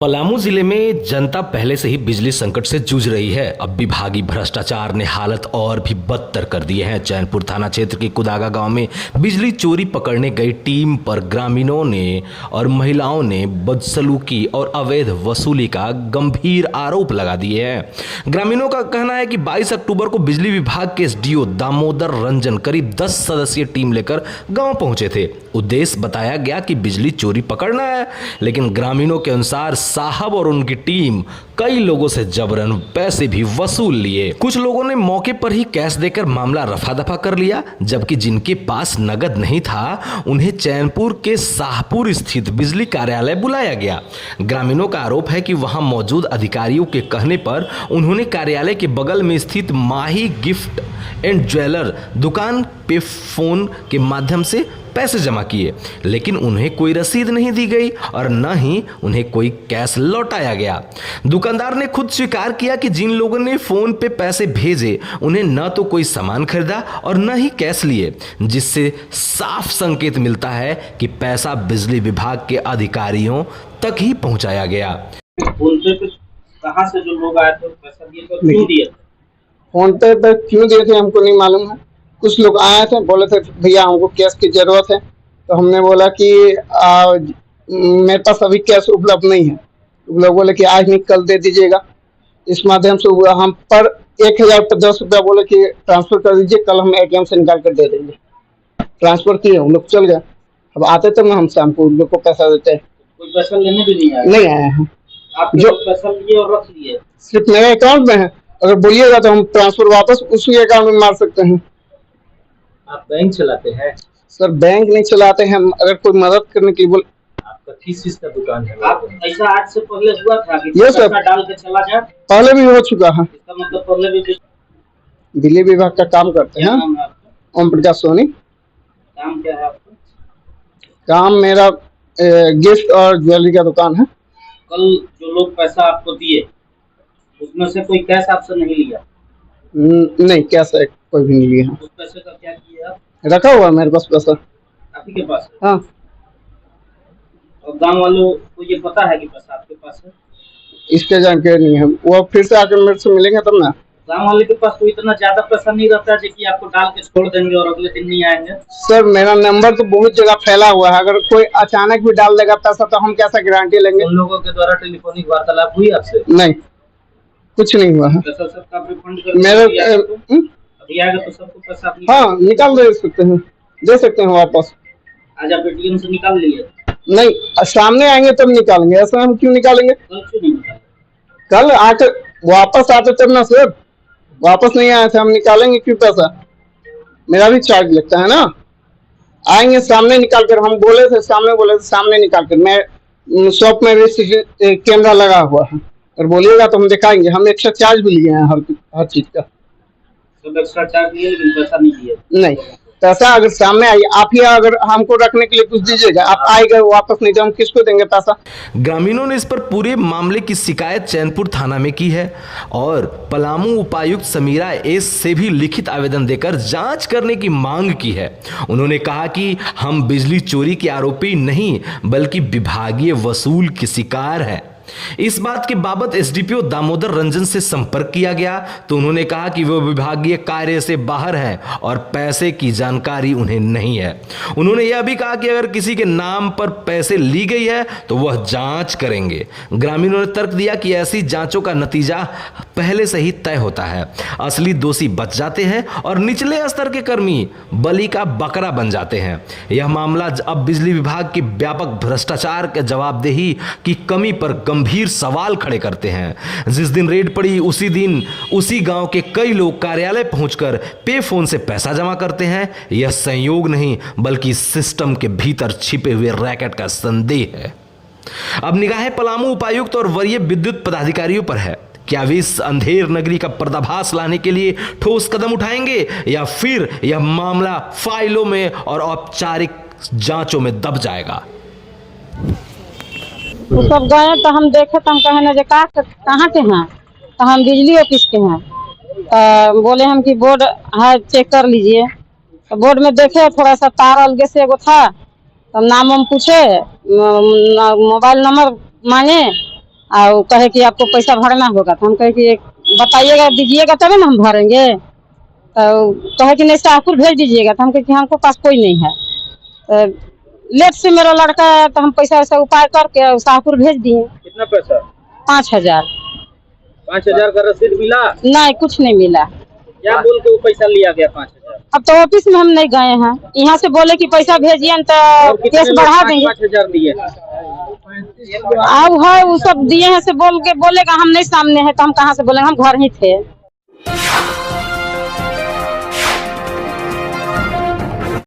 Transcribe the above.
पलामू जिले में जनता पहले से ही बिजली संकट से जूझ रही है। अब विभागीय भ्रष्टाचार ने हालत और भी बदतर कर दी है। चैनपुर थाना क्षेत्र के कुदागा गांव में बिजली चोरी पकड़ने गई टीम पर ग्रामीणों ने और महिलाओं ने बदसलूकी और अवैध वसूली का गंभीर आरोप लगा दिए हैं। ग्रामीणों का कहना है कि 22 अक्टूबर को बिजली विभाग के एसडीओ दामोदर रंजन करीब 10 सदस्यीय टीम लेकर गाँव पहुंचे थे। उद्देश्य बताया गया कि बिजली चोरी पकड़ना है, लेकिन ग्रामीणों के अनुसार साहब और उनकी टीम कई लोगों से जबरन पैसे भी वसूल लिए। कुछ लोगों ने मौके पर ही कैश देकर मामला रफा दफा कर लिया, जबकि जिनके पास नगद नहीं था उन्हें चैनपुर के शाहपुर स्थित बिजली कार्यालय बुलाया गया। ग्रामीणों का आरोप है कि वहां मौजूद अधिकारियों के कहने पर उन्होंने कार्यालय के बगल में स्थित माही गिफ्ट एंड ज्वेलर दुकान पे फोन के माध्यम से पैसे जमा किए, लेकिन उन्हें कोई रसीद नहीं दी गई और न ही उन्हें कोई कैश लौटाया गया। दुकानदार ने खुद स्वीकार किया कि जिन लोगों ने फोन पे पैसे भेजे उन्हें न तो कोई सामान खरीदा और न ही कैश लिए, जिससे साफ संकेत मिलता है कि पैसा बिजली विभाग के अधिकारियों तक ही पहुंचाया गया। फोन पे कहां से जो लोग आए थे पैसा दिए तो क्यों दिए? फोन पे क्यों दिए थे हमको नहीं मालूम है। कुछ लोग आए थे, बोले थे भैया हमको कैश की जरूरत है, तो हमने बोला कि मेरे पास अभी कैश उपलब्ध नहीं है। लोग बोले कि आज नहीं कल दे दीजिएगा। इस माध्यम से हम पर 1010 रुपया बोले कि ट्रांसफर कर दीजिए, कल हम एटीएम से निकाल कर दे देंगे। ट्रांसफर किए, हम लोग चल गए। अब आते तो हम शाम को उन लोग को पैसा देते हैं। कोई पैसा लेने भी नहीं आया? नहीं आए हैं। आप जो पैसा लिए और रख लिए सिर्फ मेरे अकाउंट में है, अगर बोलिएगा तो हम ट्रांसफर वापस उसी अकाउंट में मार सकते हैं। आप बैंक चलाते हैं? सर बैंक नहीं चलाते हैं, अगर कोई मदद करने के लिए बोल। आपका किस चीज का दुकान है? आप ऐसा आज से पहले हुआ था कि ये सर डाल के चला जाए? पहले भी हो चुका है। इसका मतलब पहले भी बिजली विभाग का काम करते हैं। ओम प्रकाश सोनी। काम क्या है आपका? काम मेरा गिफ्ट और ज्वेलरी का दुकान है। कल जो लोग पैसा आपको दिए उसमें से कोई कैश आपसे नहीं लिया? नहीं, कैश कोई भी नहीं लिया। उस पैसे का क्या किया? रखा हुआ मेरे पास पैसा। आप ही के पास है? हाँ। और गांव वालों को ये पता है कि पैसा आपके पास है? इसके जानकारी नहीं है, वो फिर से आकर मेरे से मिलेंगे तब ना। गांव वाले के पास तो इतना ज्यादा पैसा नहीं रहता है कि आपको डाल के छोड़ देंगे और अगले दिन नहीं आएंगे। सर मेरा नंबर तो बहुत जगह फैला हुआ है, अगर कोई अचानक भी डाल देगा पैसा तो हम कैसा गारंटी लेंगे? उन लोगों के द्वारा टेलीफोनिक वार्तालाप हुई आपसे? नहीं, कुछ नहीं हुआ है। पैसा सबका रिफंड कर मेरे अभी आएगा तो सबको पैसा हाँ निकाल दे सकते हैं वापस। आज आप एटीएम से निकाल लिए? नहीं, सामने आएंगे तब निकालेंगे, ऐसा हम क्यों निकालेंगे? कल क्यों नहीं निकाले? कल आकर वापस आते तब ना सर, वापस नहीं आए थे, हम निकालेंगे क्यों पैसा? मेरा भी चार्ज लगता है ना। आएंगे सामने निकाल कर, हम बोले थे सामने निकाल कर। मैं शॉप में भी कैमरा लगा हुआ है, और बोलिएगा तो हम दिखाएंगे। हम एक्स्ट्रा चार्ज भी लिए हैं हर चीज का। सब एक्स्ट्रा चार्ज लिए लेकिन पैसा नहीं दिए? नहीं, पैसा अगर सामने आइए आप ही, अगर हमको रखने के लिए कुछ दीजिएगा, आप आएगा वापस, नहीं तो हम किसको देंगे पैसा? ग्रामीणों ने इस पर पूरे मामले की शिकायत चैनपुर थाना में की है और पलामू उपायुक्त समीरा एस से भी लिखित आवेदन देकर जांच करने की मांग की है। उन्होंने कहा कि हम बिजली चोरी के आरोपी नहीं बल्कि विभागीय वसूल के शिकार हैं। इस बात के बाबत एसडीपीओ दामोदर रंजन से संपर्क किया गया तो उन्होंने कहा कि वो विभागीय कार्य से बाहर हैं और पैसे की जानकारी उन्हें नहीं है। उन्होंने यह भी कहा कि अगर किसी के नाम पर पैसे ली गई है तो वह जांच करेंगे। ग्रामीणों ने तर्क दिया कि ऐसी जांचों का नतीजा पहले से ही तय होता है, असली दोषी बच जाते हैं और निचले स्तर के कर्मी बलि का बकरा बन जाते हैं। यह मामला अब बिजली विभाग के व्यापक भ्रष्टाचार के जवाबदेही की कमी पर गंभीर सवाल खड़े करते हैं। जिस दिन रेड पड़ी उसी दिन उसी गांव के कई लोग कार्यालय पहुंचकर पे फोन से पैसा जमा करते हैं। यह संयोग नहीं बल्कि सिस्टम के भीतर छिपे हुए रैकेट का संदेह है। अब निगाहें पलामू उपायुक्त और वरीय विद्युत पदाधिकारियों पर है। क्या वे इस अंधेर नगरी का पर्दाफाश लाने के लिए ठोस कदम उठाएंगे या फिर यह मामला फाइलों में और औपचारिक जांचों में दब जाएगा? वो सब गए तो हम देखे तो हम कहे ना कहाँ के हैं, तो हम बिजली ऑफिस के हैं। तो बोले हम कि बोर्ड है चेक कर लीजिए। तो बोर्ड में देखे थोड़ा सा तार अलगे से एगो था, तो नाम हम पूछे, मोबाइल नंबर मांगे, और वो कहे कि आपको पैसा भरना होगा। तो हम कहे कि बताइएगा, दीजिएगा तभी ना हम भरेंगे। तो कहे कि नहीं शाहपुर भेज दीजिएगा। तो हम कहे कि हमको पास कोई नहीं है। तो लेट से मेरा लड़का है, तो हम पैसा ऐसा उपाय करके शाहपुर भेज दिए। कितना पैसा? 5,000। 5,000 का रसीद मिला? नहीं, कुछ नहीं मिला। क्या बोल के वो पैसा लिया गया 5,000? अब तो ऑफिस में हम नहीं गए हैं, यहाँ से बोले कि पैसा भेजिए तो केस बढ़ा देंगे। 5,000 दिए? अब है वो सब दिए हैं से बोल के बोलेगा हम नहीं सामने है, तो हम कहाँ से बोलेंगे, हम घर ही थे।